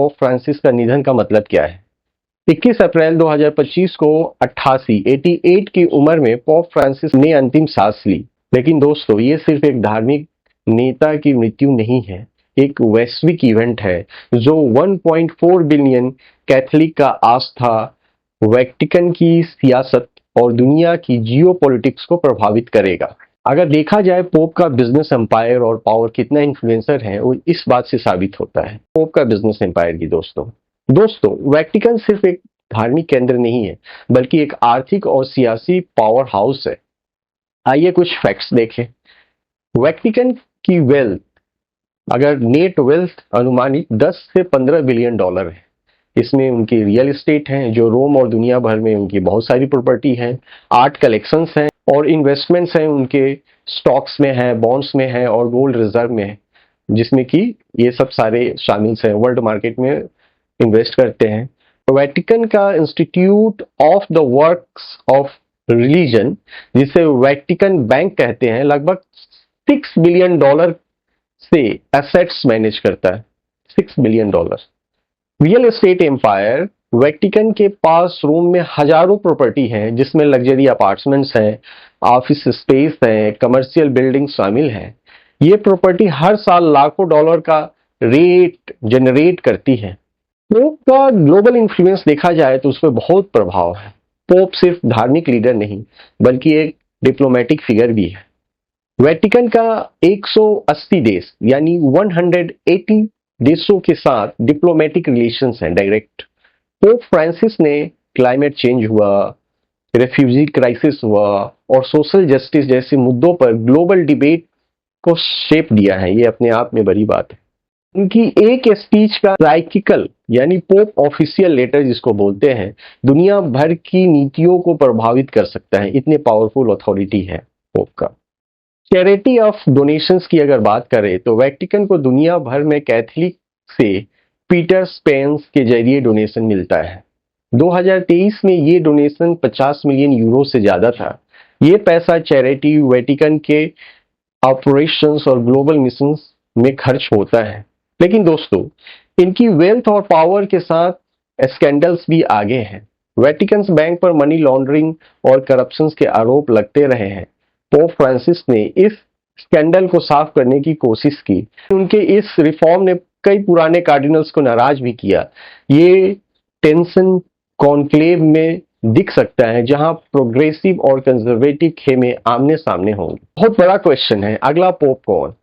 Pope Francis का निधन का मतलब क्या है? 21 अप्रैल 2025 को 88 की उम्र में पोप फ्रांसिस ने अंतिम सांस ली। लेकिन दोस्तों, ये सिर्फ एक धार्मिक नेता की मृत्यु नहीं है, एक वैश्विक इवेंट है जो 1.4 बिलियन कैथोलिक का आस्था, वेटिकन की सियासत और दुनिया की जियोपॉलिटिक्स को प्रभावित करेगा। अगर देखा जाए पोप का बिजनेस एम्पायर और पावर कितना इन्फ्लुएंसर है, वो इस बात से साबित होता है। पोप का बिजनेस एम्पायर की दोस्तों वेटिकन सिर्फ एक धार्मिक केंद्र नहीं है, बल्कि एक आर्थिक और सियासी पावर हाउस है। आइए कुछ फैक्ट्स देखें। वेटिकन की वेल्थ, अगर नेट वेल्थ अनुमानित 10 से 15 बिलियन डॉलर है। इसमें उनकी रियल एस्टेट है जो रोम और दुनिया भर में उनकी बहुत सारी प्रॉपर्टी है, आर्ट कलेक्शंस हैं और इन्वेस्टमेंट्स हैं, उनके स्टॉक्स में है, बॉन्ड्स में है और गोल्ड रिजर्व में है, जिसमें कि ये सब सारे शामिल हैं, वर्ल्ड मार्केट में इन्वेस्ट करते हैं। वेटिकन का institute of the works of religion, जिसे वेटिकन बैंक कहते हैं, लगभग 6 बिलियन डॉलर से एसेट्स मैनेज करता है। 6 billion dollar. Real estate empire, Vatican के पास रोम में हजारों प्रॉपर्टी हैं, जिसमें लग्जरी अपार्टमेंट्स हैं, ऑफिस स्पेस हैं, कमर्शियल बिल्डिंग शामिल हैं। ये प्रॉपर्टी हर साल लाखों डॉलर का रेट जनरेट करती है। पोप का ग्लोबल इन्फ्लुएंस देखा जाए तो उस पर बहुत प्रभाव है। पोप सिर्फ धार्मिक लीडर नहीं, बल्कि एक डिप्लोमेटिक फिगर भी है। वेटिकन का 180 देश यानी 180 देशों के साथ डिप्लोमेटिक रिलेशंस हैं डायरेक्ट। पोप फ्रांसिस ने क्लाइमेट चेंज हुआ, रेफ्यूजी क्राइसिस हुआ और सोशल जस्टिस जैसे मुद्दों पर ग्लोबल डिबेट को शेप दिया है। ये अपने आप में बड़ी बात है। उनकी एक स्पीच का साइकिकल यानी पोप ऑफिशियल लेटर जिसको बोलते हैं, दुनिया भर की नीतियों को प्रभावित कर सकता है। इतने पावरफुल अथॉरिटी है पोप का। चैरिटी ऑफ डोनेशंस की अगर बात करें तो वेटिकन को दुनिया भर में कैथोलिक से पीटर स्पेंस के जरिए डोनेशन मिलता है। 2023 में ये डोनेशन 50 मिलियन यूरो से ज्यादा था। ये पैसा चैरिटी, वेटिकन के ऑपरेशंस और ग्लोबल मिशंस में खर्च होता है। लेकिन दोस्तों, इनकी वेल्थ और पावर के साथ स्कैंडल्स भी आगे हैं। वेटिकन बैंक पर मनी लॉन्ड्रिंग और करप्शन के आरोप लगते रहे हैं। पोप फ्रांसिस ने इस स्कैंडल को साफ करने की कोशिश की। उनके इस रिफॉर्म ने कई पुराने कार्डिनल्स को नाराज भी किया। ये टेंशन कॉन्क्लेव में दिख सकता है, जहां प्रोग्रेसिव और कंजर्वेटिव खेमे आमने सामने होंगे। बहुत बड़ा क्वेश्चन है, अगला पोप कौन?